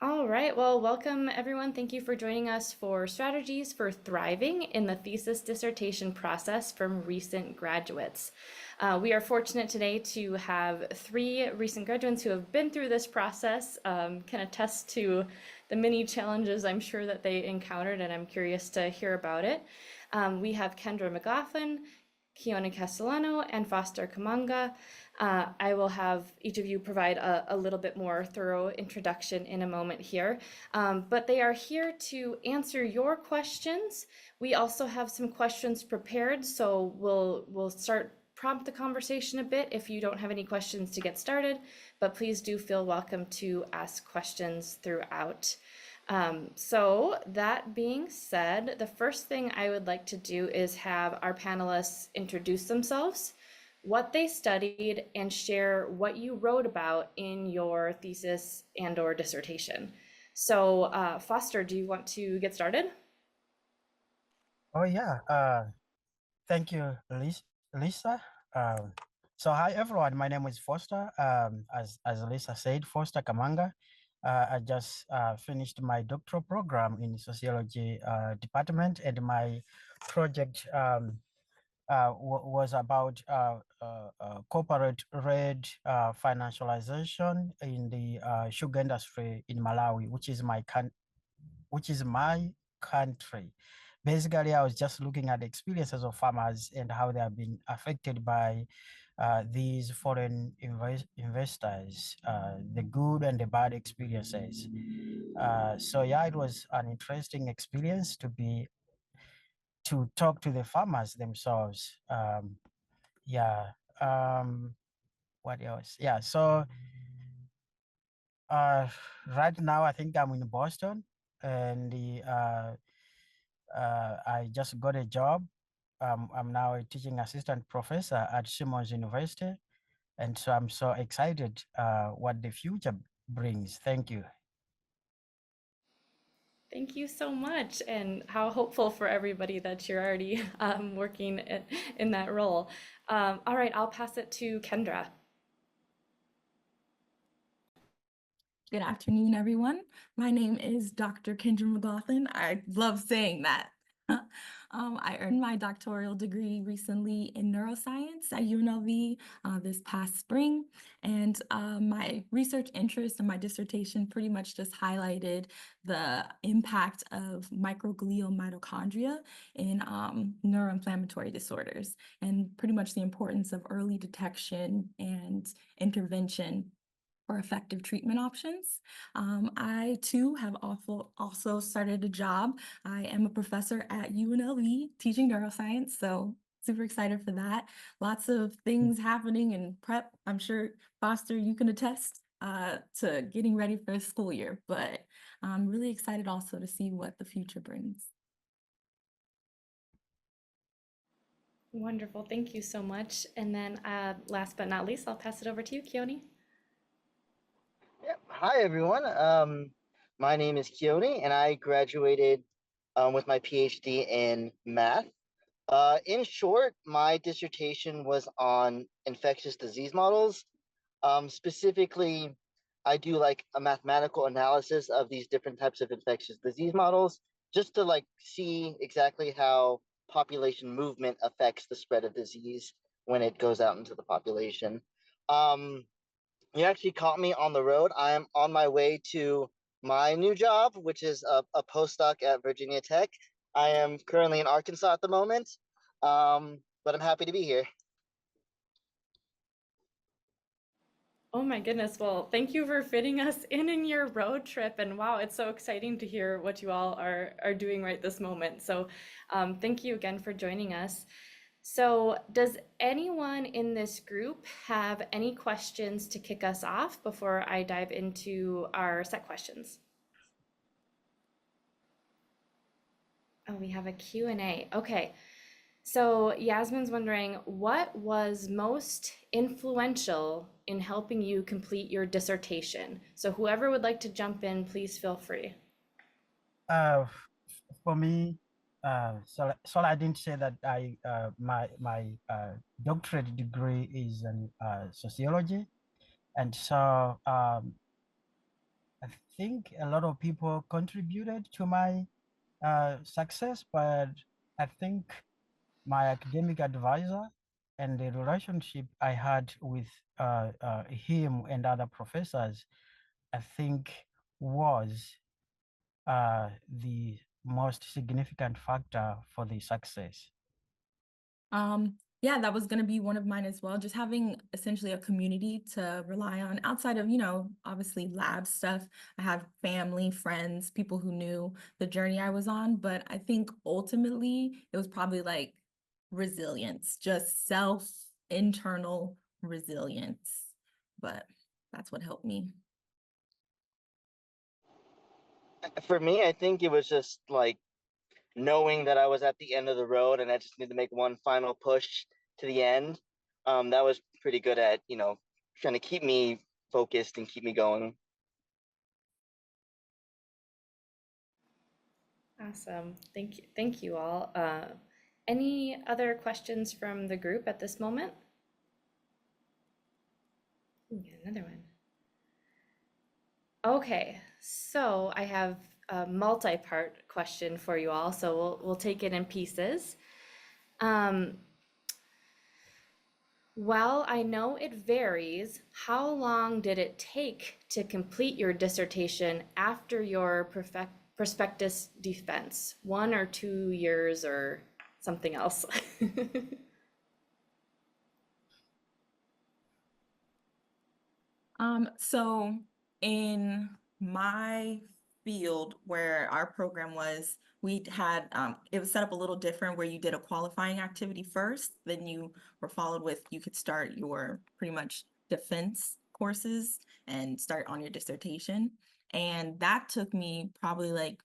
All right, well, welcome everyone. Thank you for joining us for Strategies for Thriving in the Thesis Dissertation Process from recent graduates. We are fortunate today to have three recent graduates who have been through this process, can attest to the many challenges I'm sure that they encountered, and I'm curious to hear about it. We have Kendra McGlothen, Keoni Castellano, and Foster Kamanga. I will have each of you provide a little bit more thorough introduction in a moment here, but they are here to answer your questions. We also have some questions prepared, so we'll prompt the conversation a bit if you don't have any questions to get started, but please do feel welcome to ask questions throughout. So that being said, the first thing I would like to do is have our panelists introduce themselves, what they studied, and share what you wrote about in your thesis and or dissertation. So Foster, do you want to get started? Oh yeah, thank you, Lisa. So hi everyone, my name is Foster. As Lisa said, Foster Kamanga. I just finished my doctoral program in sociology department, and my project was about corporate-led financialization in the sugar industry in Malawi, which is my country. Basically, I was just looking at the experiences of farmers and how they have been affected by these foreign investors, the good and the bad experiences. So yeah, it was an interesting experience to talk to the farmers themselves. Yeah. What else? Yeah. So right now, I think I'm in Boston, and I just got a job. I'm now a teaching assistant professor at Simmons University. And so I'm so excited what the future brings. Thank you. Thank you so much, and how hopeful for everybody that you're already working in that role. All right, I'll pass it to Kendra. Good afternoon, everyone. My name is Dr. Kendra McGlothen. I love saying that. I earned my doctoral degree recently in neuroscience at UNLV this past spring. And my research interest and my dissertation pretty much just highlighted the impact of microglial mitochondria in neuroinflammatory disorders, and pretty much the importance of early detection and intervention for effective treatment options. I too have also started a job. I am a professor at UNLV teaching neuroscience, so super excited for that. Lots of things happening in prep. I'm sure, Foster, you can attest to getting ready for the school year, but I'm really excited also to see what the future brings. Wonderful, thank you so much. And then last but not least, I'll pass it over to you, Keoni. Yeah. Hi, everyone. My name is Keoni, and I graduated with my PhD in math. In short, my dissertation was on infectious disease models. Specifically, I do like a mathematical analysis of these different types of infectious disease models, just to see exactly how population movement affects the spread of disease when it goes out into the population. You actually caught me on the road. I am on my way to my new job, which is a postdoc at Virginia Tech. I am currently in Arkansas at the moment, but I'm happy to be here. Oh my goodness. Well, thank you for fitting us in your road trip. And wow, it's so exciting to hear what you all are doing right this moment. So thank you again for joining us. So does anyone in this group have any questions to kick us off before I dive into our set questions? Oh, we have a Q&A. Okay. So Yasmin's wondering, what was most influential in helping you complete your dissertation? So whoever would like to jump in, please feel free. For me, so I didn't say that my doctorate degree is in sociology, and so I think a lot of people contributed to my success, but I think my academic advisor and the relationship I had with him and other professors, I think was the most significant factor for the success. Yeah, that was going to be one of mine as well. Just having essentially a community to rely on outside of, obviously lab stuff. I have family, friends, people who knew the journey I was on. But I think ultimately it was probably like resilience, just internal resilience. But that's what helped me. For me, I think it was just like knowing that I was at the end of the road and I just need to make one final push to the end. That was pretty good at, trying to keep me focused and keep me going. Awesome. Thank you all. Any other questions from the group at this moment? Ooh, another one. Okay, so I have a multi-part question for you all, so we'll take it in pieces. While I know it varies, how long did it take to complete your dissertation after your prospectus defense? 1 or 2 years or something else? So in my field where our program was, we had, it was set up a little different where you did a qualifying activity first, then you were followed with, you could start your pretty much defense courses and start on your dissertation. And that took me probably like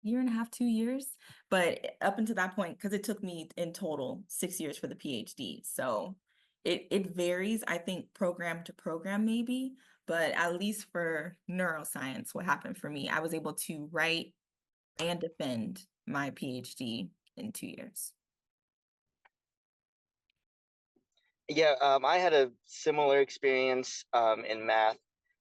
year and a half, 2 years. But up until that point, because it took me in total 6 years for the PhD. So it varies, I think, program to program maybe, but at least for neuroscience, what happened for me, I was able to write and defend my PhD in 2 years. Yeah, I had a similar experience in math.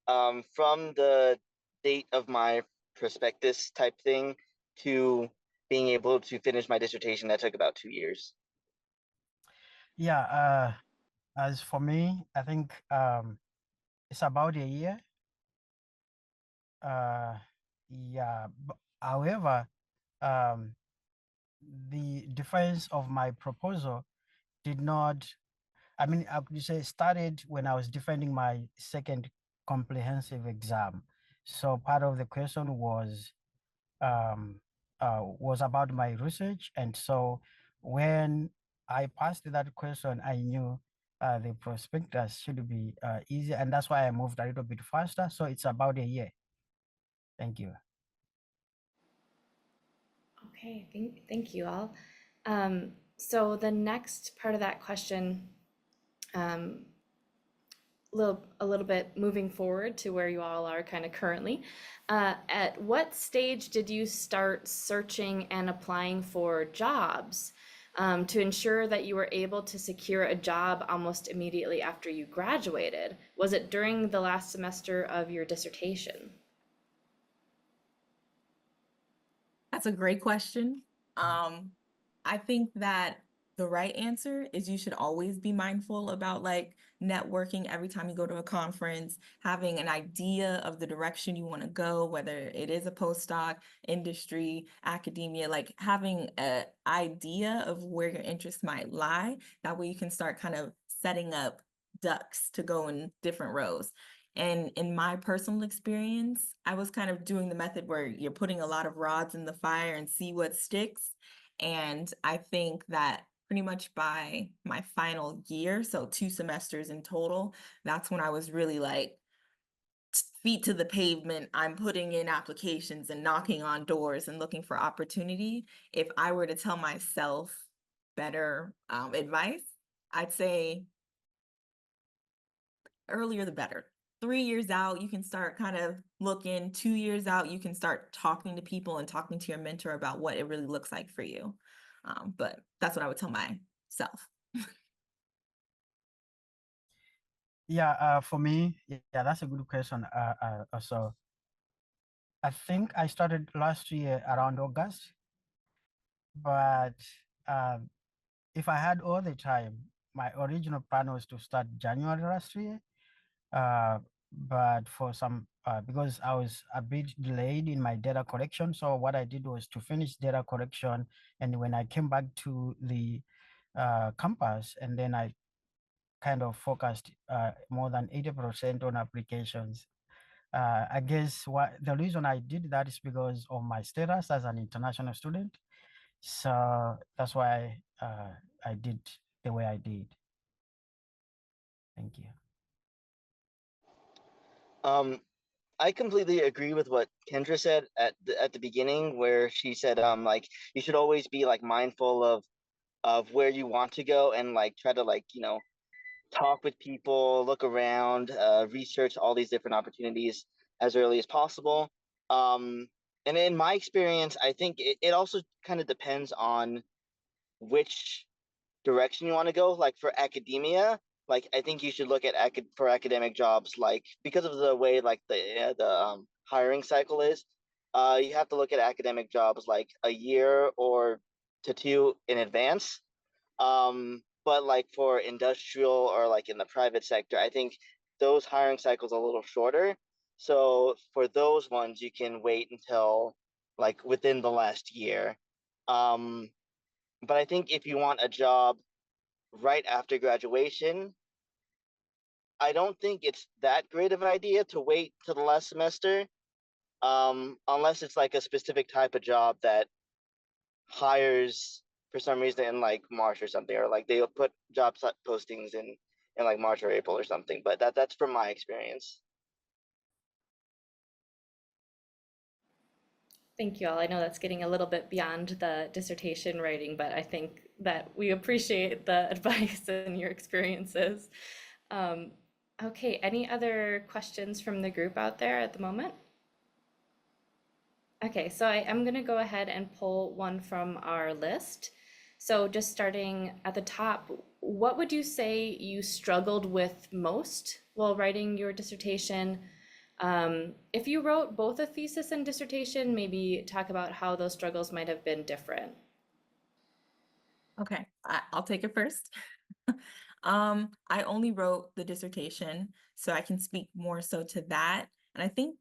From the date of my prospectus type thing to being able to finish my dissertation, that took about 2 years. Yeah, as for me, I think it's about a year. Yeah, however, um, the defense of my proposal did not, I mean, I could say started when I was defending my second comprehensive exam. So part of the question was about my research, and so when I passed that question, I knew the prospectus should be easy, and that's why I moved a little bit faster. So it's about a year. Thank you. Okay, thank you all. So the next part of that question, a little bit moving forward to where you all are kind of currently. At what stage did you start searching and applying for jobs to ensure that you were able to secure a job almost immediately after you graduated? Was it during the last semester of your dissertation? That's a great question. I think that the right answer is you should always be mindful about like networking every time you go to a conference, having an idea of the direction you want to go, whether it is a postdoc, industry, academia, like having an idea of where your interests might lie. That way you can start kind of setting up ducks to go in different rows. And in my personal experience, I was kind of doing the method where you're putting a lot of rods in the fire and see what sticks. And I think that pretty much by my final year, so 2 semesters in total, that's when I was really like feet to the pavement. I'm putting in applications and knocking on doors and looking for opportunity. If I were to tell myself better advice, I'd say earlier the better. 3 years out, you can start kind of looking. 2 years out, you can start talking to people and talking to your mentor about what it really looks like for you. But that's what I would tell myself. Yeah, for me, yeah, that's a good question. So I think I started last year around August, but um, if I had all the time, my original plan was to start January last year. Uh, but for some, because I was a bit delayed in my data collection, so what I did was to finish data collection, and when I came back to the campus, and then I kind of focused more than 80% on applications. I guess what the reason I did that is because of my status as an international student. So that's why I did the way I did. Thank you. I completely agree with what Kendra said at the beginning, where she said like you should always be like mindful of where you want to go and like try to like talk with people, look around, research all these different opportunities as early as possible. And in my experience, I think it also kind of depends on which direction you want to go. Like for academia, like I think you should look at for academic jobs, like because of the way like the hiring cycle is. You have to look at academic jobs like a year or to two in advance. But like for industrial or like in the private sector, I think those hiring cycles are a little shorter. So for those ones, you can wait until like within the last year. Um, but I think if you want a job right after graduation, I don't think it's that great of an idea to wait till the last semester, unless it's like a specific type of job that hires for some reason in like March or something, or like they'll put postings in like March or April or something. But that's from my experience. Thank you all. I know that's getting a little bit beyond the dissertation writing, but I think that we appreciate the advice and your experiences. Um, okay, any other questions from the group out there at the moment? Okay, so I am going to go ahead and pull one from our list. So just starting at the top, what would you say you struggled with most while writing your dissertation? If you wrote both a thesis and dissertation, maybe talk about how those struggles might have been different. Okay, I'll take it first. I only wrote the dissertation, so I can speak more so to that. And I think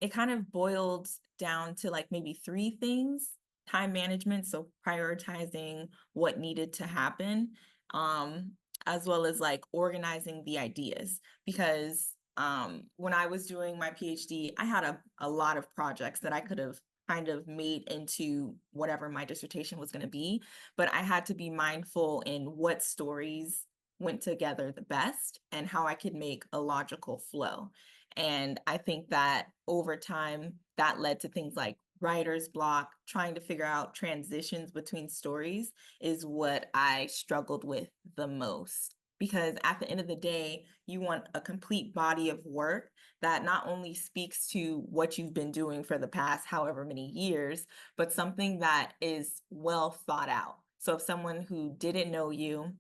it kind of boiled down to like maybe three things: time management, so prioritizing what needed to happen, um, as well as like organizing the ideas. Because when I was doing my PhD, I had a lot of projects that I could have kind of made into whatever my dissertation was going to be, but I had to be mindful in what stories went together the best and how I could make a logical flow. And I think that over time, that led to things like writer's block. Trying to figure out transitions between stories is what I struggled with the most. Because at the end of the day, you want a complete body of work that not only speaks to what you've been doing for the past however many years, but something that is well thought out. So if someone who didn't know you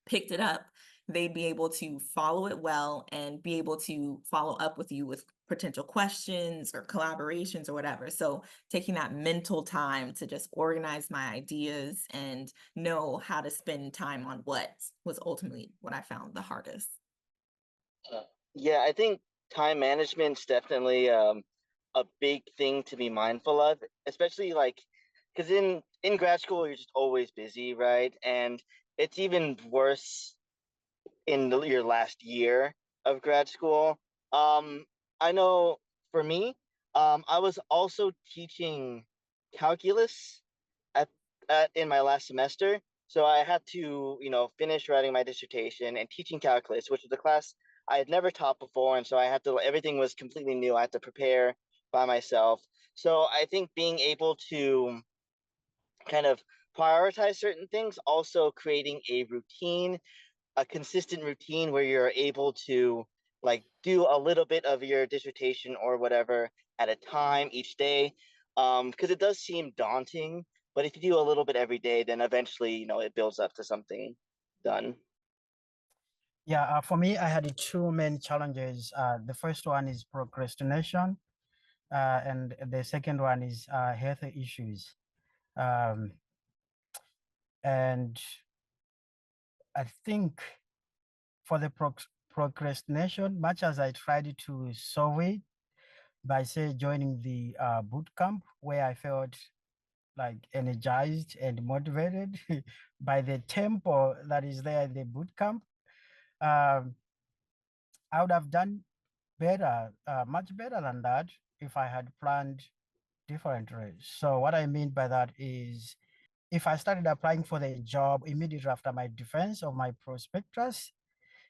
picked it up, they'd be able to follow it well and be able to follow up with you with potential questions or collaborations or whatever. So taking that mental time to just organize my ideas and know how to spend time on what was ultimately what I found the hardest. Yeah, I think time management's definitely a big thing to be mindful of, especially like because in grad school you're just always busy, right? And it's even worse in your last year of grad school. I know for me, I was also teaching calculus at, in my last semester. So I had to, finish writing my dissertation and teaching calculus, which was a class I had never taught before. And so I had to, everything was completely new. I had to prepare by myself. So I think being able to kind of prioritize certain things, also creating a consistent routine where you're able to like do a little bit of your dissertation or whatever at a time each day, because it does seem daunting, but if you do a little bit every day, then eventually it builds up to something done. Yeah, for me, I had two main challenges. The first one is procrastination, and the second one is health issues. Um, and I think for the procrastination, much as I tried to solve it by, say, joining the boot camp, where I felt like energized and motivated by the tempo that is there in the boot camp, um, I would have done better, much better than that if I had planned differently. So what I mean by that is if I started applying for the job immediately after my defense of my prospectus,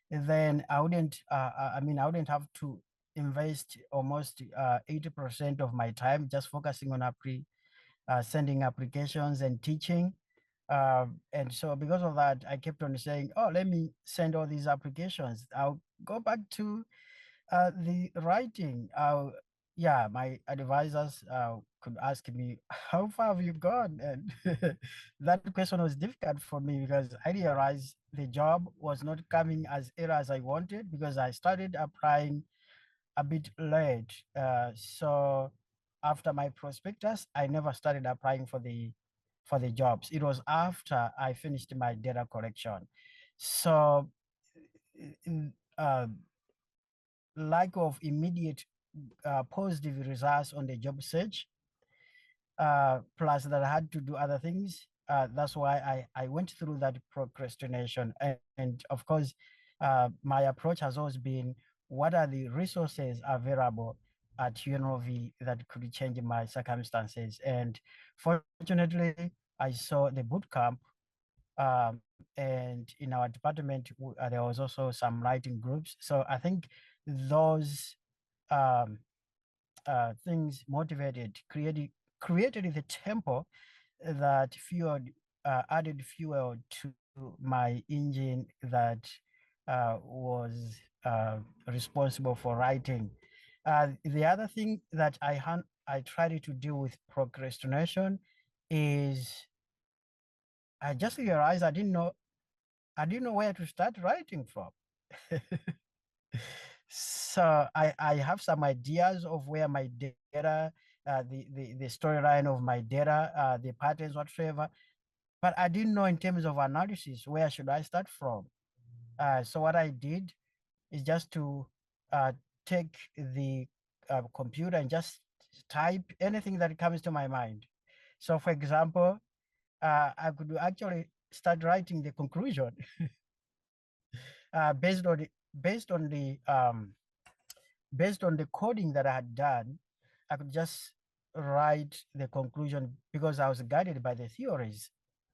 then I wouldn't have to invest almost 80% of my time just focusing on sending applications and teaching. And so because of that, I kept on saying, oh, let me send all these applications. I'll go back to the writing. Yeah, my advisors could ask me, how far have you gone? And that question was difficult for me because I realized the job was not coming as early as I wanted because I started applying a bit late. So after my prospectus, I never started applying for the jobs. It was after I finished my data collection. So uh, lack of immediate positive results on the job search, plus that I had to do other things. That's why I went through that procrastination. And of course, my approach has always been, what are the resources available at UNLV that could change my circumstances? And fortunately, I saw the boot camp, and in our department, there was also some writing groups. So I think those um, things created the tempo that added fuel to my engine that was responsible for writing. The other thing that I tried to deal with procrastination is I just realized I didn't know where to start writing from. So I have some ideas of where my data, the storyline of my data, the patterns, whatsoever, but I didn't know in terms of analysis, where should I start from? So what I did is just to uh, take the computer and just type anything that comes to my mind. So for example, I could actually start writing the conclusion based on based on the coding that I had done. I could just write the conclusion because I was guided by the theories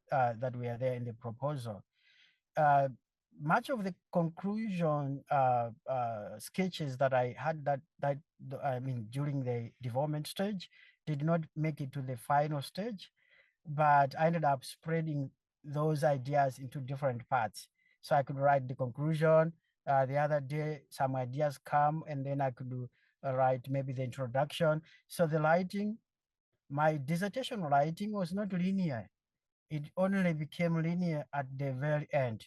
that were there in the proposal. Uh, Much of the conclusion sketches that I had during the development stage did not make it to the final stage, but I ended up spreading those ideas into different parts. So I could write the conclusion. The other day, some ideas come, and then I could write maybe the introduction. So the writing, my dissertation writing was not linear. It only became linear at the very end.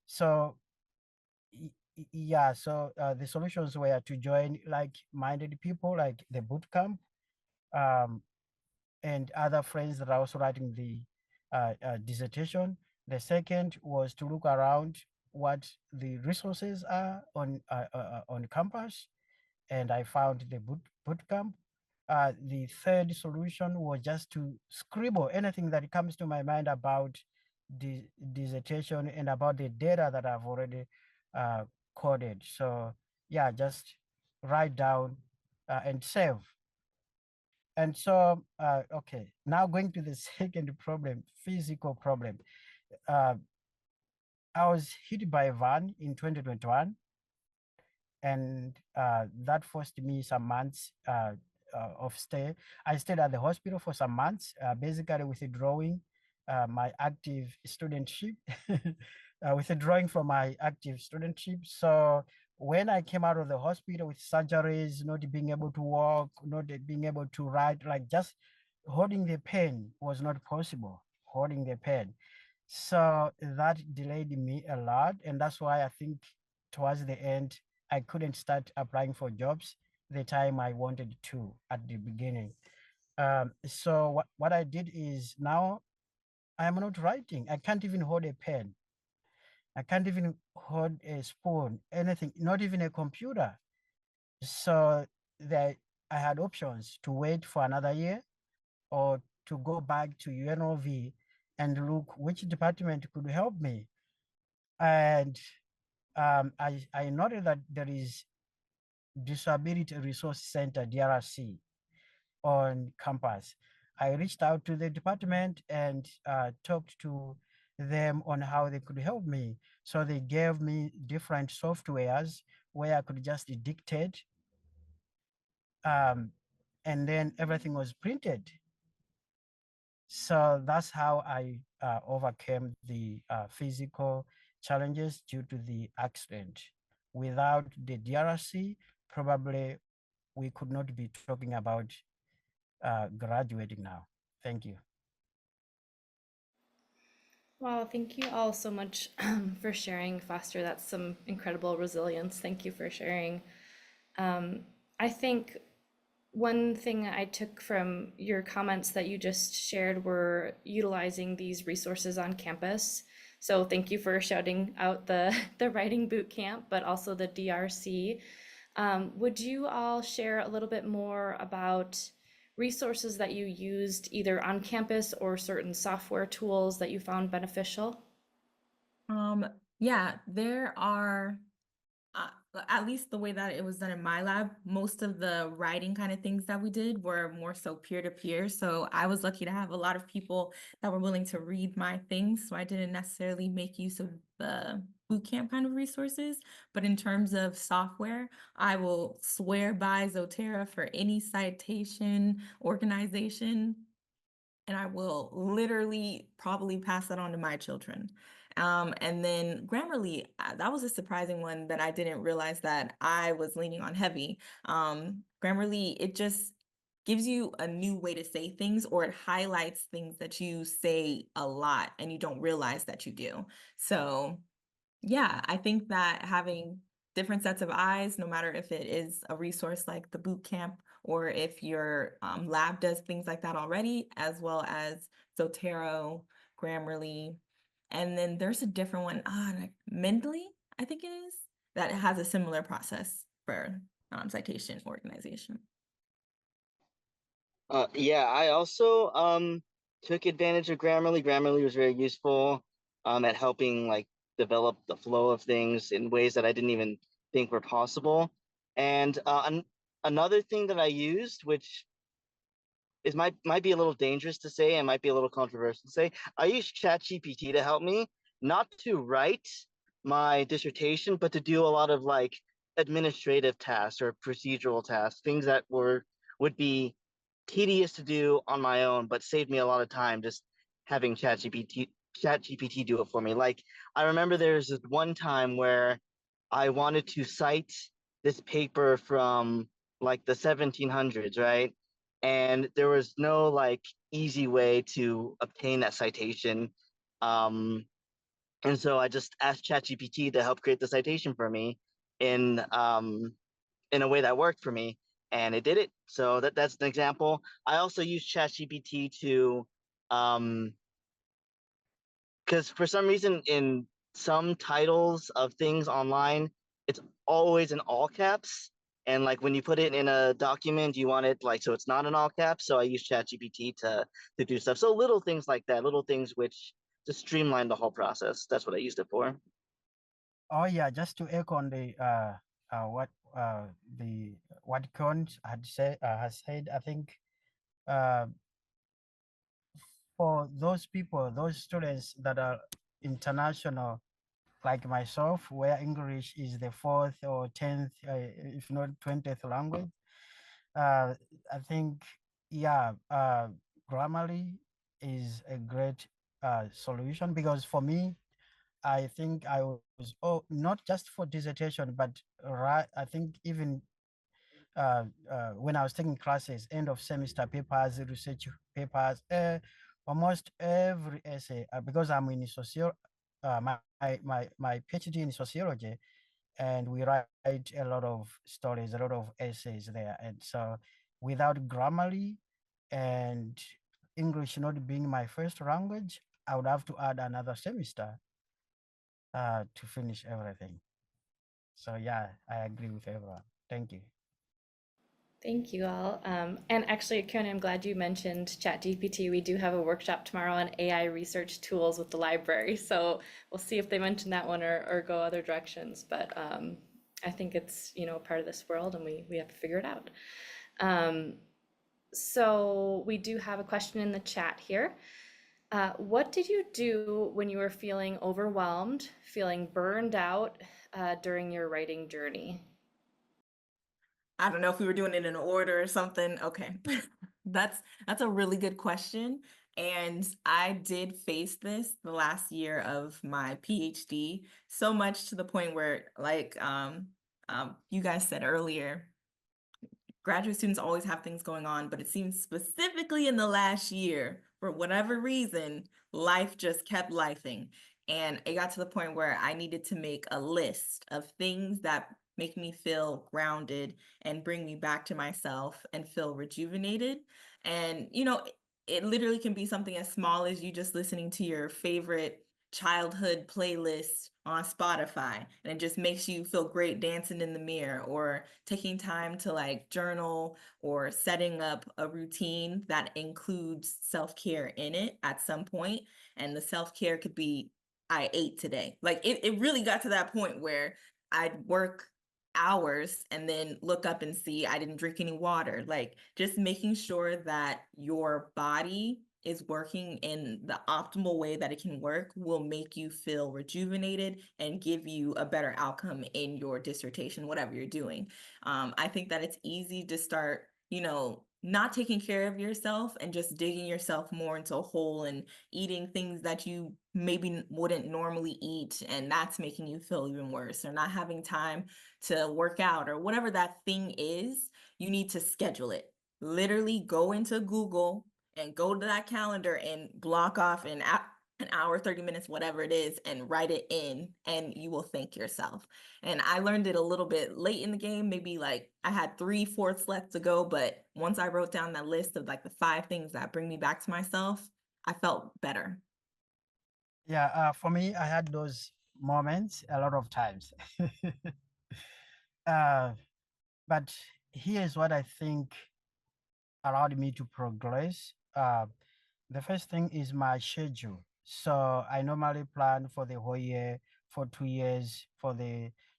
So yeah, so the solutions were to join like-minded people, like the boot camp, um, and other friends that are also writing the dissertation. The second was to look around what the resources are on campus, and I found the boot camp. The third solution was just to scribble anything that comes to my mind about the dissertation and about the data that I've already uh, coded. So yeah, just write down and save. And so, okay, now going to the second problem, physical problem. Uh, I was hit by a van in 2021, and that forced me some months of stay. I stayed at the hospital for some months, basically withdrawing my active studentship, withdrawing from my active studentship. So when I came out of the hospital with surgeries, not being able to walk, not being able to write, like just holding the pen was not possible, holding the pen. So that delayed me a lot. And that's why I think towards the end, I couldn't start applying for jobs the time I wanted to at the beginning. So what I did is now I am not writing. I can't even hold a pen. I can't even hold a spoon, anything, not even a computer. So that I had options to wait for another year or to go back to UNLV and look which department could help me. And I noted that there is Disability Resource Center, DRC, on campus. I reached out to the department and talked to them on how they could help me. So they gave me different softwares where I could just dictate, and then everything was printed. So that's how I overcame the physical challenges due to the accident. Without the DRC, probably we could not be talking about graduating now. Thank you. Wow, thank you all so much for sharing, Foster. That's some incredible resilience. Thank you for sharing. I think one thing I took from your comments that you just shared were utilizing these resources on campus. So thank you for shouting out the writing boot camp, but also the DRC. Would you all share a little bit more about resources that you used either on campus or certain software tools that you found beneficial? Yeah, there are, at least the way that it was done in my lab, most of the writing kind of things that we did were more so peer-to-peer. So I was lucky to have a lot of people that were willing to read my things. So I didn't necessarily make use of the bootcamp kind of resources. But in terms of software, I will swear by Zotero for any citation organization, and I will literally probably pass that on to my children. And then Grammarly, that was a surprising one that I didn't realize that I was leaning on heavy. Grammarly, it just gives you a new way to say things, or it highlights things that you say a lot and you don't realize that you do. So yeah, I think that having different sets of eyes, no matter if it is a resource like the boot camp or if your lab does things like that already, as well as Zotero, Grammarly, and then there's a different one, like Mendeley, I think it is, that has a similar process for citation organization. Yeah, I also took advantage of Grammarly. Grammarly was very useful at helping like develop the flow of things in ways that I didn't even think were possible. And another thing that I used, which is might be a little dangerous to say and might be a little controversial to say, I used ChatGPT to help me, not to write my dissertation, but to do a lot of like administrative tasks or procedural tasks, things that would be tedious to do on my own, but saved me a lot of time just having ChatGPT do it for me. Like I remember there's this one time where I wanted to cite this paper from like the 1700s, right? And there was no like easy way to obtain that citation. Um, and so I just asked ChatGPT to help create the citation for me in um, in a way that worked for me, and it did it. So that's an example. I also use ChatGPT to because for some reason in some titles of things online, it's always in all caps. And like when you put it in a document, you want it like so it's not in all caps. So I use ChatGPT to do stuff. So little things like that, little things which just streamline the whole process. That's what I used it for. Oh yeah, just to echo on what the what Keoni had said has said, I think uh, for those people, those students that are international, like myself, where English is the fourth or 10th, if not 20th language, I think, yeah, Grammarly is a great solution because for me, I think I was, not just for dissertation, but I think even when I was taking classes, end of semester papers, research papers, almost every essay, because I'm in my PhD in sociology, and we write a lot of stories, a lot of essays there. And so without Grammarly and English not being my first language, I would have to add another semester to finish everything. So yeah, I agree with everyone. Thank you. Thank you all. And actually, Keoni, I'm glad you mentioned ChatGPT. We do have a workshop tomorrow on AI research tools with the library. So we'll see if they mention that one or go other directions. But I think it's, part of this world and we have to figure it out. So we do have a question in the chat here. What did you do when you were feeling overwhelmed, feeling burned out during your writing journey? I don't know if we were doing it in order or something. Okay. That's a really good question. And I did face this the last year of my PhD, so much to the point where, like you guys said earlier, graduate students always have things going on, but it seems specifically in the last year, for whatever reason, life just kept lifing. And it got to the point where I needed to make a list of things that make me feel grounded and bring me back to myself and feel rejuvenated. And, it literally can be something as small as you just listening to your favorite childhood playlist on Spotify, and it just makes you feel great dancing in the mirror, or taking time to like journal, or setting up a routine that includes self-care in it at some point. And the self-care could be, I ate today. Like it really got to that point where I'd work hours and then look up and see I didn't drink any water. Like just making sure that your body is working in the optimal way that it can work will make you feel rejuvenated and give you a better outcome in your dissertation, whatever you're doing. I think that it's easy to start, not taking care of yourself and just digging yourself more into a hole and eating things that you maybe wouldn't normally eat, and that's making you feel even worse, or not having time to work out, or whatever that thing is. You need to schedule it. Literally go into Google and go to that calendar and block off an hour, 30 minutes, whatever it is, and write it in, and you will thank yourself. And I learned it a little bit late in the game, maybe like I had 3/4 left to go, but once I wrote down that list of like the 5 things that bring me back to myself, I felt better. Yeah, for me, I had those moments a lot of times. uh, but here's what I think allowed me to progress. The first thing is my schedule. So I normally plan for the whole year, for 2 years,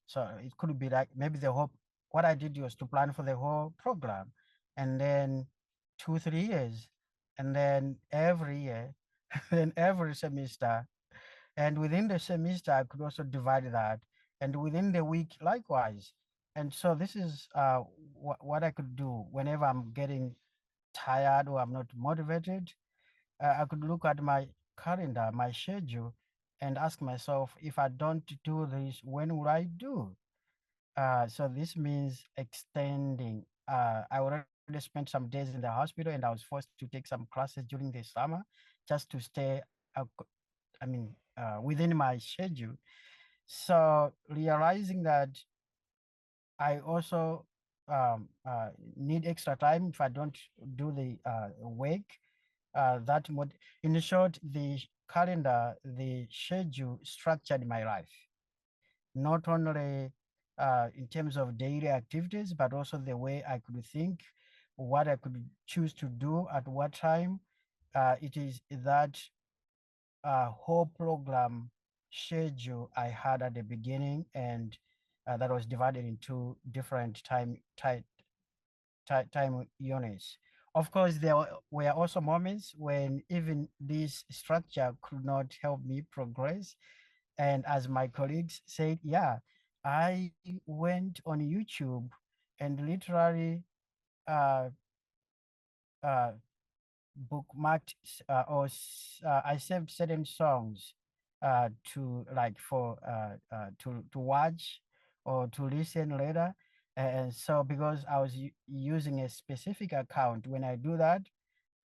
so it could be like maybe what I did was to plan for the whole program, and then 2, 3 years, and then every year, and every semester. And within the semester, I could also divide that, and within the week, likewise. And so this is what I could do whenever I'm getting tired or I'm not motivated. I could look at my calendar, my schedule, and ask myself, if I don't do this, when will I do? So this means extending. I already spent some days in the hospital, and I was forced to take some classes during the summer just to stay, within my schedule. So realizing that I also need extra time if I don't do the work. In short, the calendar, the schedule structured my life, not only in terms of daily activities, but also the way I could think, what I could choose to do at what time. It is that whole program schedule I had at the beginning, and that was divided into different time units. Of course, there were also moments when even this structure could not help me progress. And as my colleagues said, yeah, I went on YouTube and literally uh, uh, bookmarked I saved certain songs to like for to watch or to listen later. And so because I was using a specific account when I do that,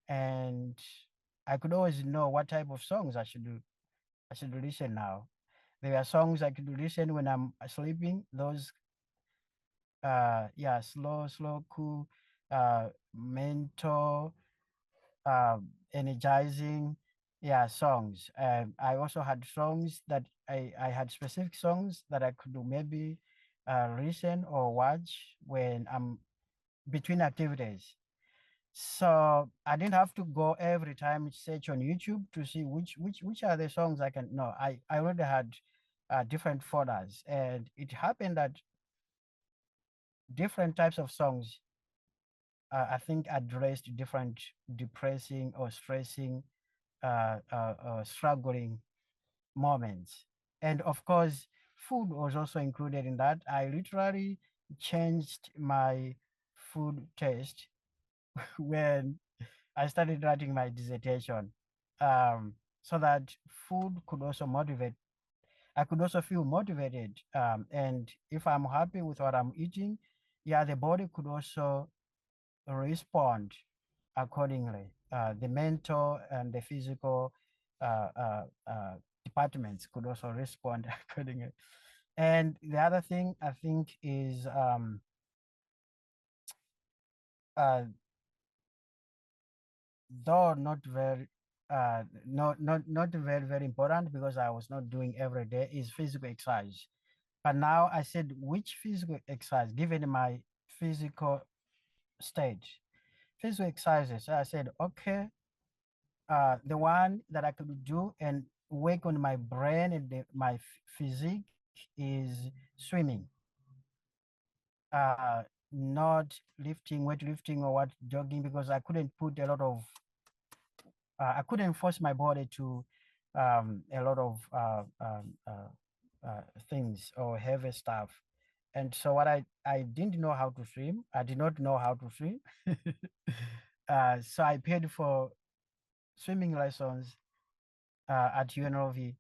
and I could always know what type of songs I should listen now. There were songs I could listen when I'm sleeping. Those slow, cool, mental, uh, energizing, songs. I also had songs that I had specific songs that I could maybe listen or watch when I'm between activities. So I didn't have to go every time search on YouTube to see which are the songs I can. No, I already had different folders, and it happened that different types of songs I think addressed different depressing or stressing, struggling moments. And of course, food was also included in that. I literally changed my food taste when I started writing my dissertation, so that food could also motivate. I could also feel motivated. And if I'm happy with what I'm eating, the body could also respond accordingly. The mental and the physical uh, uh, uh, departments could also respond accordingly. And the other thing I think is uh, though not very not very important because I was not doing every day is physical exercise. But now I said which physical exercise given my physical state, physical exercises. I said okay, the one that I could do and work on my brain and my physique is swimming. Not lifting, weightlifting or what jogging because I couldn't put a lot of I couldn't force my body to a lot of things or heavy stuff. And so what I didn't know how to swim. I did not know how to swim. So I paid for swimming lessons at UNLV.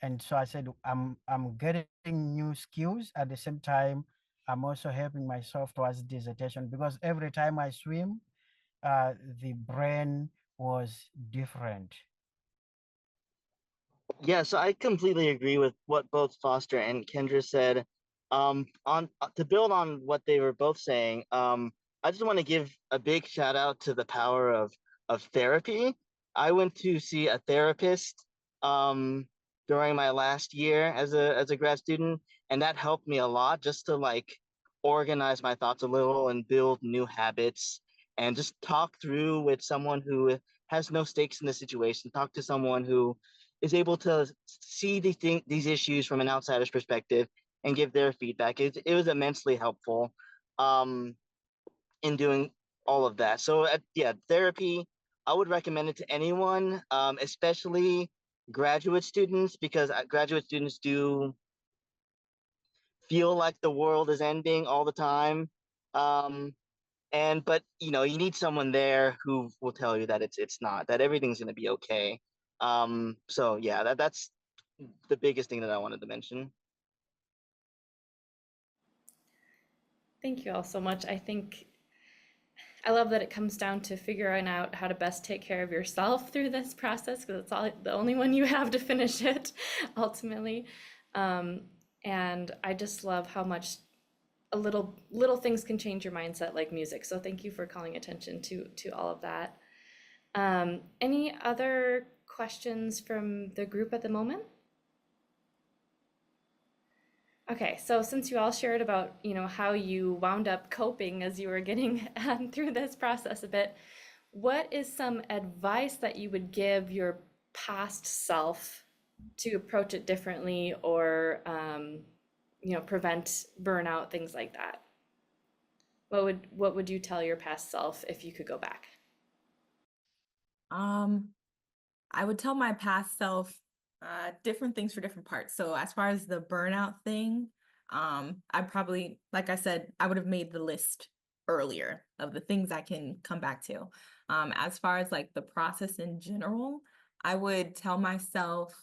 And so I said, I'm getting new skills at the same time. I'm also helping myself towards dissertation because every time I swim, the brain was different. Yeah, so I completely agree with what both Foster and Kendra said. On to build on what they were both saying, I just want to give a big shout out to the power of therapy. I went to see a therapist during my last year as a grad student, and that helped me a lot just to like organize my thoughts a little and build new habits and just talk through with someone who has no stakes in the situation. Talk to someone who is able to see these issues from an outsider's perspective and give their feedback. It was immensely helpful um, in doing all of that. So yeah, therapy, I would recommend it to anyone, especially graduate students, because graduate students do feel like the world is ending all the time. Um, and but you know, you need someone there who will tell you that it's not, that everything's going to be okay. So yeah, that's the biggest thing that I wanted to mention. Thank you all so much. I love that it comes down to figuring out how to best take care of yourself through this process because it's all the only one you have to finish it ultimately. And I just love how much a little things can change your mindset like music. So thank you for calling attention to all of that. Any other questions from the group at the moment? Okay, so since you all shared about, how you wound up coping as you were getting through this process a bit, what is some advice that you would give your past self to approach it differently or, prevent burnout, things like that? What would you tell your past self if you could go back? I would tell my past self different things for different parts. So as far as the burnout thing, I probably, like I said, I would have made the list earlier of the things I can come back to. As far as like the process in general, I would tell myself,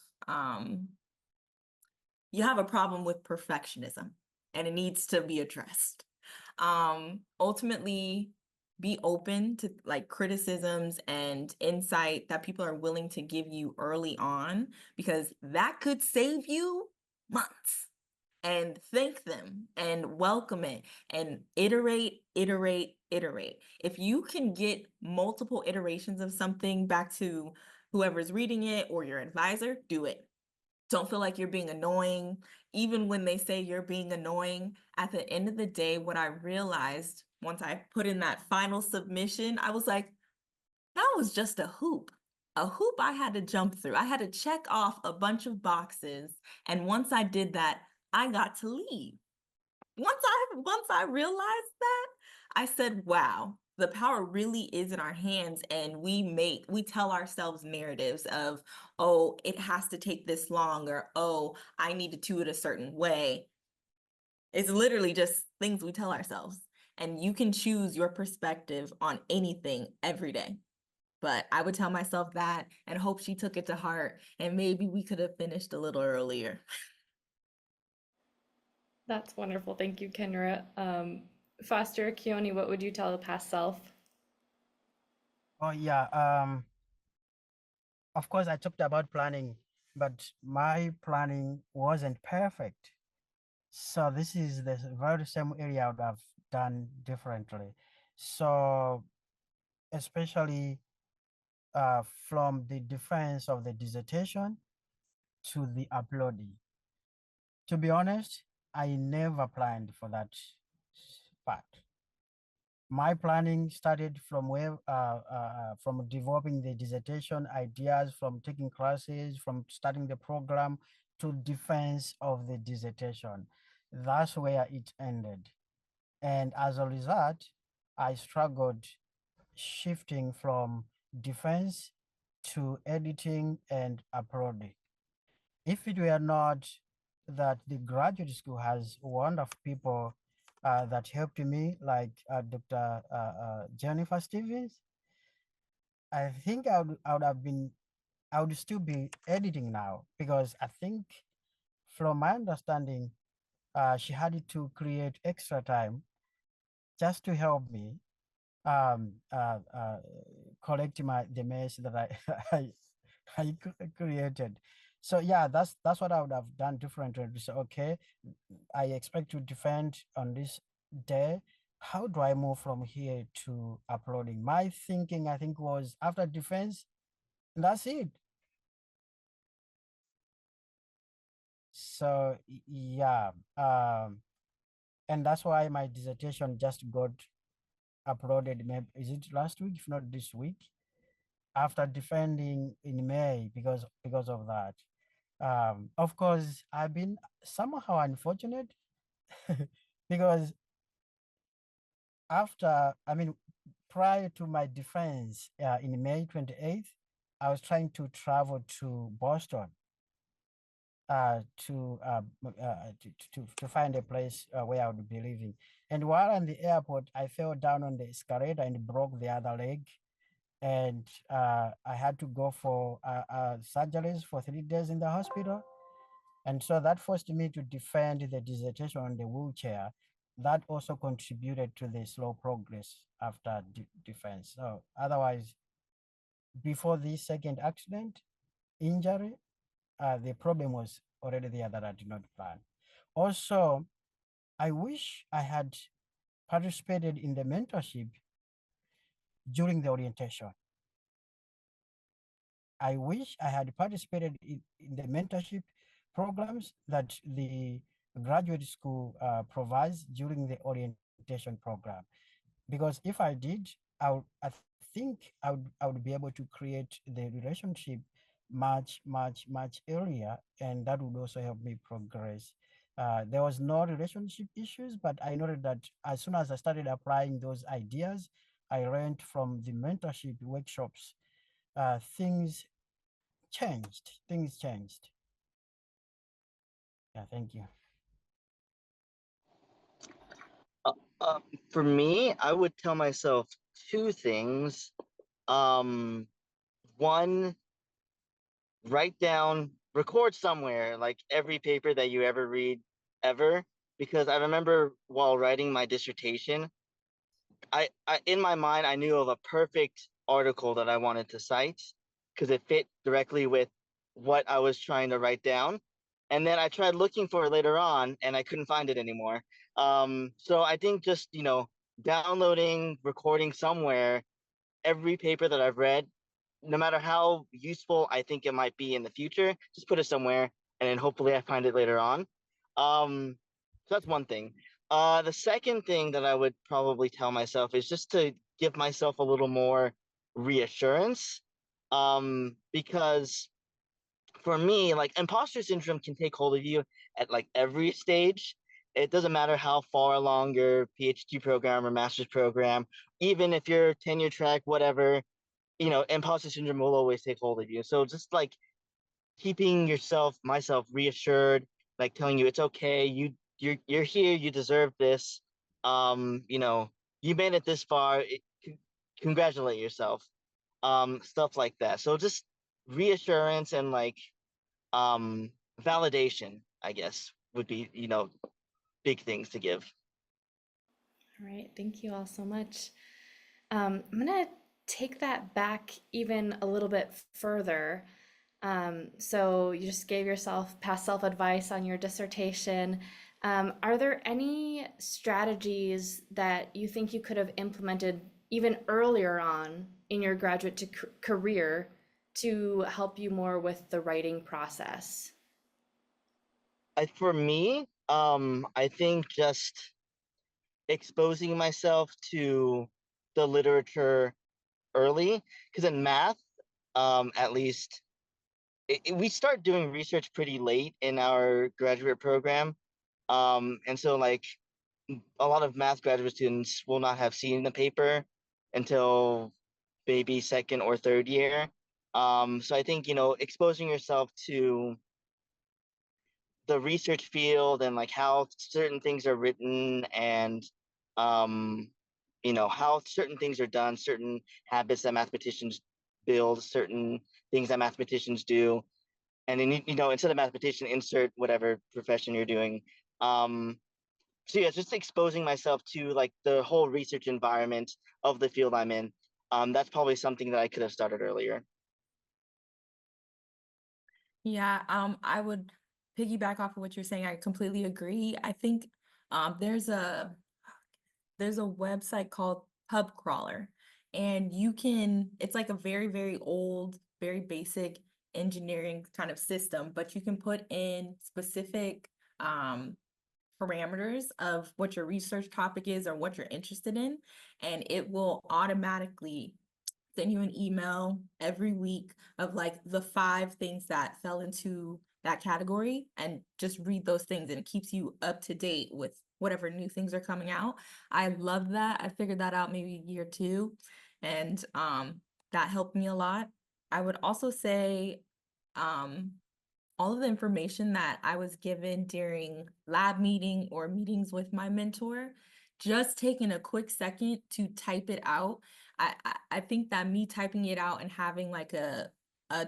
you have a problem with perfectionism and it needs to be addressed. Ultimately, be open to like criticisms and insight that people are willing to give you early on, because that could save you months and thank them and welcome it and iterate, iterate, iterate. If you can get multiple iterations of something back to whoever's reading it or your advisor, do it. Don't feel like you're being annoying. Even when they say you're being annoying, at the end of the day, what I realized once I put in that final submission, I was like, that was just a hoop. A hoop I had to jump through. I had to check off a bunch of boxes. And once I did that, I got to leave. Once I realized that, I said, wow, the power really is in our hands, and we tell ourselves narratives of, oh, it has to take this long, or oh, I need to do it a certain way. It's literally just things we tell ourselves. And you can choose your perspective on anything every day. But I would tell myself that and hope she took it to heart, and maybe we could have finished a little earlier. That's wonderful. Thank you, Kendra. Foster, Keoni, what would you tell the past self? Oh yeah. Of course, I talked about planning, but my planning wasn't perfect. So this is the very same area I would have done differently. So especially from the defense of the dissertation to the uploading. To be honest, I never planned for that part. My planning started from from developing the dissertation ideas, from taking classes, from starting the program to defense of the dissertation. That's where it ended. And as a result, I struggled shifting from defense to editing and uploading. If it were not that the graduate school has wonderful people that helped me, like Dr. Jennifer Stevens, I think I would still be editing now, because I think, from my understanding, she had to create extra time just to help me um, uh, uh, collect the mess that I, created. So yeah, that's what I would have done differently. So okay, I expect to defend on this day. How do I move from here to uploading? My thinking, I think, was after defense, that's it. So yeah, and that's why my dissertation just got uploaded. Maybe is it last week, if not this week? After defending in May, because of that. Of course, I've been somehow unfortunate because prior to my defense in May 28th, I was trying to travel to Boston to find a place where I would be living. And while in the airport, I fell down on the escalator and broke the other leg. And I had to go for surgeries for 3 days in the hospital. And so that forced me to defend the dissertation on the wheelchair. That also contributed to the slow progress after defense. So otherwise, before this second accident, injury, the problem was already there that I did not plan. Also, I wish I had participated in the mentorship during the orientation. I wish I had participated in the mentorship programs that the graduate school provides during the orientation program. Because if I did, I think I would be able to create the relationship much, much, much earlier, and that would also help me progress. There was no relationship issues, but I noted that as soon as I started applying those ideas, I learned from the mentorship workshops, things changed. Things changed. Yeah, thank you. For me, I would tell myself two things. One, record somewhere, like every paper that you ever read, ever. Because I remember while writing my dissertation, I in my mind, I knew of a perfect article that I wanted to cite because it fit directly with what I was trying to write down. And then I tried looking for it later on, and I couldn't find it anymore. So I think just downloading, recording somewhere every paper that I've read, no matter how useful I think it might be in the future, just put it somewhere, and then hopefully I find it later on. So that's one thing. The second thing that I would probably tell myself is just to give myself a little more reassurance, because for me, like, imposter syndrome can take hold of you at like every stage. It doesn't matter how far along your PhD program or master's program, even if you're tenure track, whatever, imposter syndrome will always take hold of you. So just like keeping myself reassured, like telling you it's okay, you're here, you deserve this. You made it this far. Congratulate yourself. Stuff like that. So just reassurance and like um validation, I guess, would be big things to give. All right, thank you all so much. I'm gonna take that back even a little bit further. So you just gave yourself past self-advice on your dissertation. Are there any strategies that you think you could have implemented even earlier on in your graduate career to help you more with the writing process? For me, I think just exposing myself to the literature early, because in math, at least we start doing research pretty late in our graduate program. And so like a lot of math graduate students will not have seen the paper until maybe second or third year. So I think, exposing yourself to the research field and like how certain things are written, and um, how certain things are done, certain habits that mathematicians build, certain things that mathematicians do, and then instead of mathematician, insert whatever profession you're doing. So yeah, just exposing myself to like the whole research environment of the field I'm in. That's probably something that I could have started earlier. Yeah, I would piggyback off of what you're saying. I completely agree. I think there's a website called Pub Crawler, and it's like a very, very old, very basic engineering kind of system, but you can put in specific parameters of what your research topic is or what you're interested in, and it will automatically send you an email every week of like the 5 things that fell into that category, and just read those things, and it keeps you up to date with whatever new things are coming out. I love that. I figured that out maybe year 2, and that helped me a lot. I would also say all of the information that I was given during lab meeting or meetings with my mentor, just taking a quick second to type it out. I think that me typing it out and having like a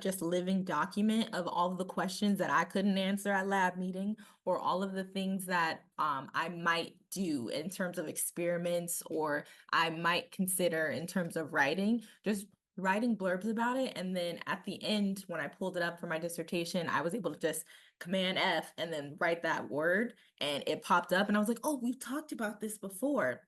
just living document of all of the questions that I couldn't answer at lab meeting, or all of the things that I might do in terms of experiments, or I might consider in terms of writing, just writing blurbs about it. And then at the end, when I pulled it up for my dissertation, I was able to just Command F and then write that word, and it popped up, and I was like, oh, we've talked about this before.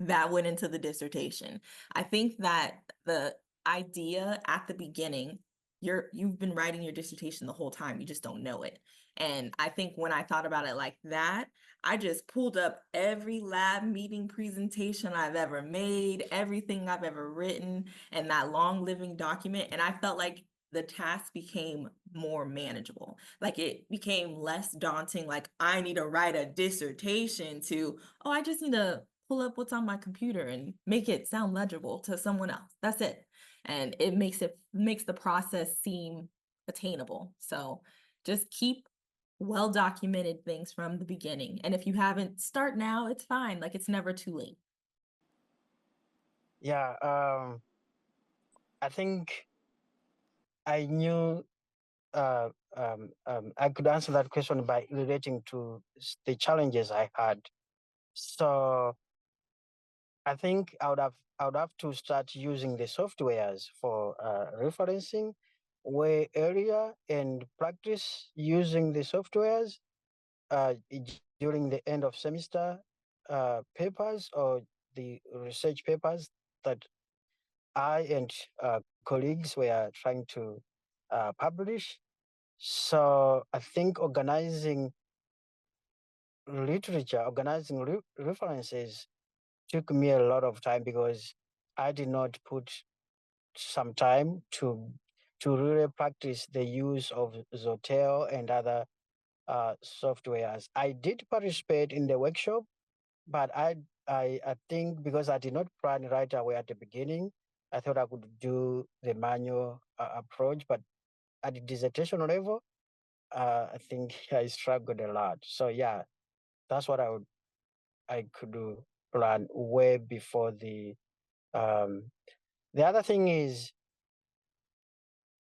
That went into the dissertation. I think that the idea at the beginning, you've been writing your dissertation the whole time, you just don't know it. And I think when I thought about it like that, I just pulled up every lab meeting presentation I've ever made, everything I've ever written, and that long living document. And I felt like the task became more manageable. Like it became less daunting. Like, I need to write a dissertation, to, oh, I just need to pull up what's on my computer and make it sound legible to someone else. That's it. And it makes the process seem attainable. So just keep well documented things from the beginning. And if you haven't, start now. It's fine. Like, it's never too late. Yeah, I think I knew I could answer that question by relating to the challenges I had. So I think I would have to start using the softwares for referencing, way earlier and practice using the softwares during the end of semester papers or the research papers that I and colleagues were trying to publish. So I think organizing literature, organizing references took me a lot of time because I did not put some time to really practice the use of Zotel and other softwares. I did participate in the workshop, but I think because I did not plan right away at the beginning, I thought I could do the manual approach, but at the dissertation level, I think I struggled a lot. So yeah, that's what I could do plan way before the other thing is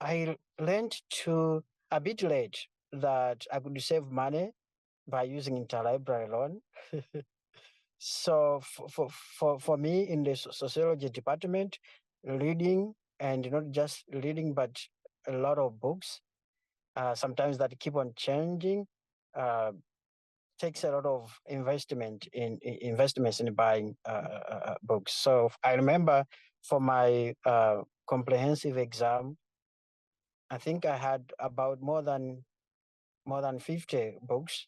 I learned to a bit late that I could save money by using interlibrary loan. So for me in the sociology department, reading and not just reading, but a lot of books, sometimes that keep on changing, takes a lot of investments in buying books. So I remember for my comprehensive exam, I think I had about more than 50 books.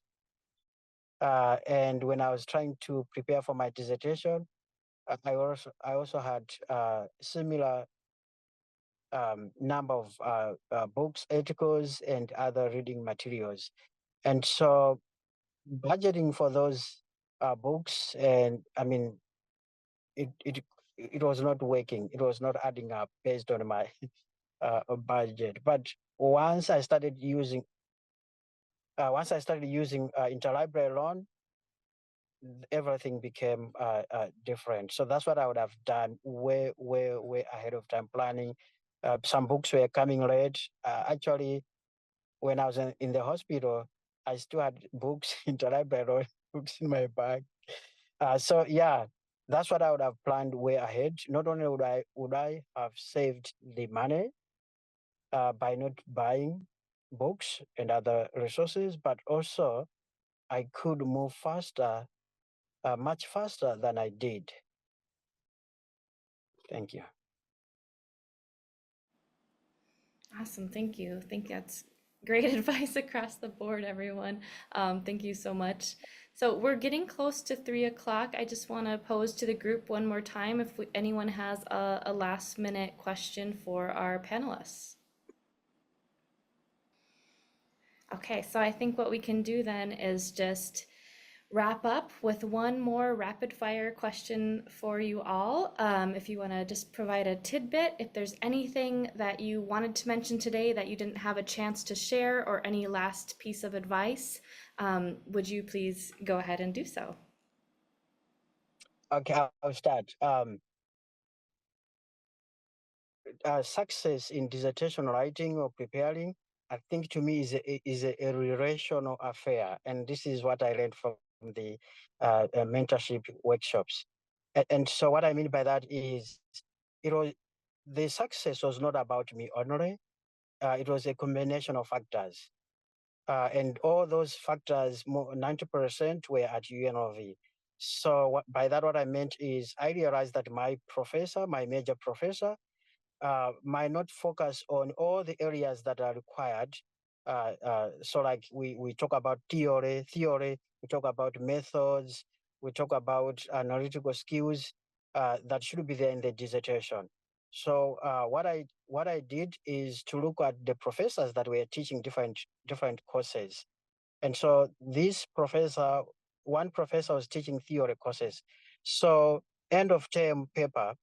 And when I was trying to prepare for my dissertation, I also had similar number of books, articles, and other reading materials. And so budgeting for those books, and I mean, it was not working. It was not adding up based on my budget. But once I started using interlibrary loan, everything became different. So that's what I would have done way ahead of time planning. Some books were coming late. Actually, when I was in the hospital, I still had books, interlibrary books in my bag. So yeah, that's what I would have planned way ahead. Not only would I have saved the money by not buying books and other resources, but also I could move faster, much faster than I did. Thank you. Awesome, thank you. I think that's great advice across the board, everyone. Thank you so much. So we're getting close to 3 o'clock. I just want to pose to the group one more time if anyone has a last minute question for our panelists. Okay, so I think what we can do then is just wrap up with one more rapid fire question for you all. If you want to just provide a tidbit, if there's anything that you wanted to mention today that you didn't have a chance to share, or any last piece of advice, would you please go ahead and do so? Okay, I'll start. Success in dissertation writing or preparing, I think to me is a relational affair, and this is what I learned from the mentorship workshops. And so what I mean by that is, the success was not about me only. It was a combination of factors, and all those factors, 90% were at UNLV. So by that, what I meant is I realized that my major professor, might not focus on all the areas that are required. So like we talk about theory, we talk about methods, we talk about analytical skills that should be there in the dissertation. So what I did is to look at the professors that were teaching different courses. And so one professor was teaching theory courses. So end of term paper,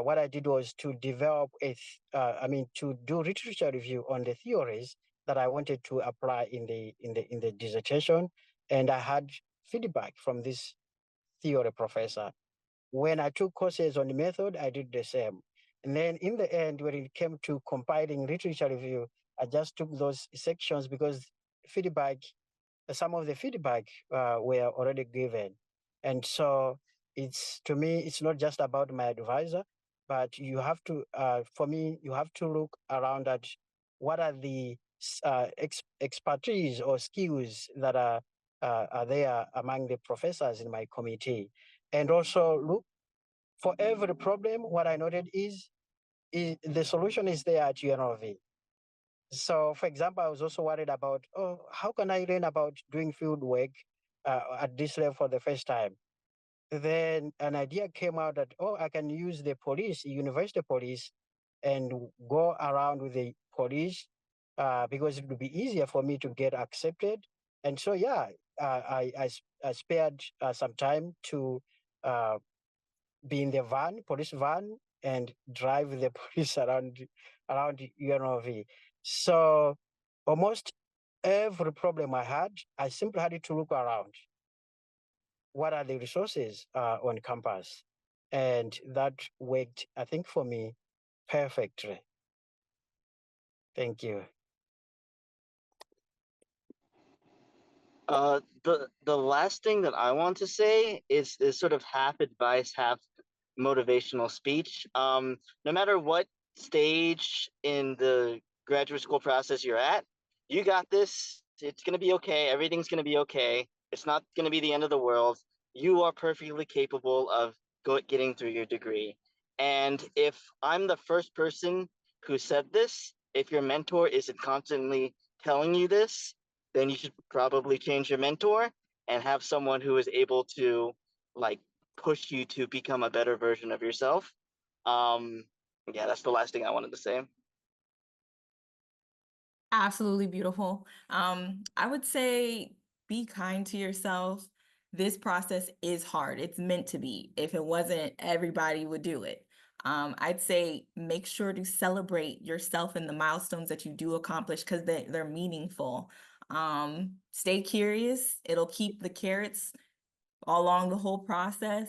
what I did was to develop to do literature review on the theories that I wanted to apply in the dissertation, and I had feedback from this theory professor. When I took courses on the method, I did the same. And then in the end, when it came to compiling literature review, I just took those sections because some of the feedback were already given. And so to me, it's not just about my advisor, but you have to, for me, you have to look around at what are the expertise or skills that are there among the professors in my committee. And also look for every problem, what I noted is the solution is there at UNLV. So, for example, I was also worried about, oh, how can I learn about doing field work at this level for the first time? Then an idea came out that, oh, I can use the police, university police, and go around with the police because it would be easier for me to get accepted. And so, yeah, I spared some time to be in the van, police van, and drive the police around UNLV. So almost every problem I had, I simply had to look around. What are the resources on campus? And that worked, I think, for me perfectly. Thank you. The last thing that I want to say is sort of half advice, half motivational speech. No matter what stage in the graduate school process you're at, you got this. It's gonna be okay. Everything's gonna be okay. It's not gonna be the end of the world. You are perfectly capable of getting through your degree. And if I'm the first person who said this, if your mentor isn't constantly telling you this, then you should probably change your mentor and have someone who is able to like push you to become a better version of yourself. Yeah, that's the last thing I wanted to say. Absolutely beautiful. I would say be kind to yourself. This process is hard. It's meant to be. If it wasn't, everybody would do it. I'd say make sure to celebrate yourself and the milestones that you do accomplish because they're meaningful. Stay curious. It'll keep the carrots all along the whole process.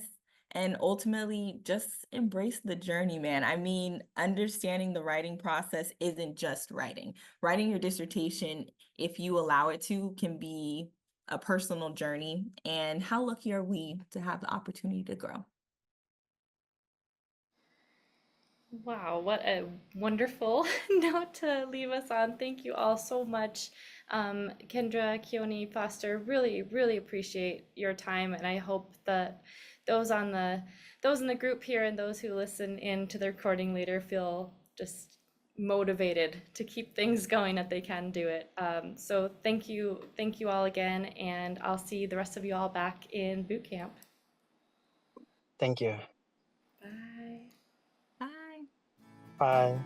And ultimately, just embrace the journey, man. I mean, understanding the writing process isn't just writing. Writing your dissertation, if you allow it to, can be a personal journey. And how lucky are we to have the opportunity to grow? Wow, what a wonderful note to leave us on. Thank you all so much. Kendra, Keoni, Foster, really, really appreciate your time, and I hope that those in the group here and those who listen in to the recording later feel just motivated to keep things going that they can do it. So thank you all again, and I'll see the rest of you all back in boot camp. Thank you. Bye. Bye. Bye.